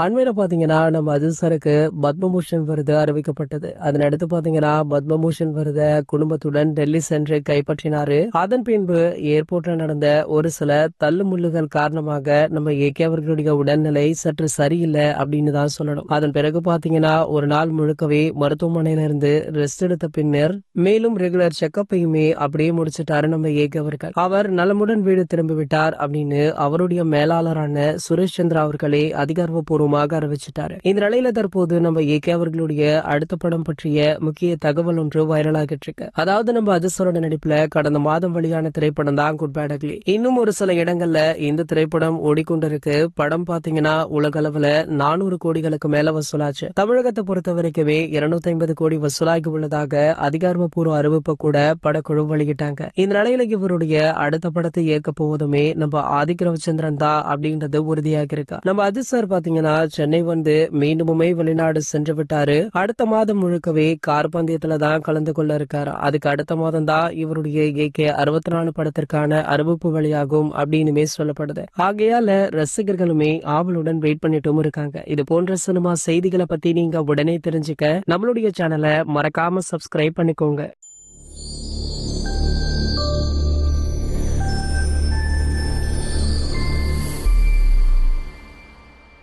அண்மையில பாத்தீங்கன்னா, நம்ம அதிர்சருக்கு பத்மபூஷன் விருது அறிவிக்கப்பட்டது. அதனடுத்து பாத்தீங்கன்னா, பத்மபூஷன் விருத குடும்பத்துடன் டெல்லி சென்று கைப்பற்றினாரு. அதன் பின்பு ஏர்போர்ட்ல நடந்த ஒரு சில தள்ளுமுள்ளுகள் காரணமாக நம்ம ஏகே அவர்களுடைய உடல்நிலை சற்று சரியில்லை அப்படின்னு தான் சொல்லணும். அதன் பிறகு பாத்தீங்கன்னா, ஒரு நாள் முழுக்கவே மருத்துவமனையில இருந்து ரெஸ்ட் எடுத்த பின்னர் மேலும் ரெகுலர் செக்கப்பையுமே அப்படியே முடிச்சிட்டாரு நம்ம ஏகே அவர்கள். அவர் நலமுடன் வீடு திரும்பி விட்டார் அப்படின்னு அவருடைய மேலாளரான சுரேஷ் சந்திரா அவர்களே அதிகாரப்பூர்வமாக அறிவிச்சிட்டாரு. இந்த நிலையில தற்போது நம்ம ஏகே அவர்களுடைய அடுத்த படம் பற்றிய முக்கிய தகவல் ஒன்று வைரலாகிட்டு இருக்கு. அதாவது நம்ம அதிர்சரோட நடிப்புல கடந்த மாதம் வெளியான திரைப்படம் தான் குட் பேட் அக்லி. இன்னும் ஒரு சில இடங்கள்ல இந்த திரைப்படம் ஓடிக்கொண்டிருக்கு. படம் பாத்தீங்கன்னா உலக அளவுல 400 கோடிகளுக்கு மேல வசூலாச்சு. தமிழகத்தை பொறுத்த வரைக்குமே 250 கோடி வசூலாகி உள்ளதாக அதிகாரப்பூர்வ அறிவிப்பு கூட படக்குழு வெளியிட்டாங்க. இந்த நிலையில இவருடைய அடுத்த படத்தை இயக்க போவதுமே நம்ம ஆதிக் ரவிச்சந்திரன் தான் அப்படின்றது உறுதியாக இருக்கு. நம்ம அதிர்சர் பாத்தீங்கன்னா சென்னை வந்து மீண்டுமே வெளிநாடு சென்று விட்டாரு. அடுத்த மாதம் முழுக்கவே கார் பந்தயத்துல தான் கலந்து கொள்ள இருக்காரு. அதுக்கு அடுத்த மாதம் தான் இவருடைய ஏகே 64 படத்திற்கான அறிவிப்பு வெளியாகும் அப்படின்னுமே சொல்லப்படுது. ஆகையால ரசிகர்களுமே ஆவலுடன் வெயிட் பண்ணிட்டும் இருக்காங்க. இது போன்ற சினிமா செய்திகளை பத்தி நீங்க உடனே தெரிஞ்சுக்க நம்மளுடைய சேனலை மறக்காம சப்ஸ்கிரைப் பண்ணிக்கோங்க.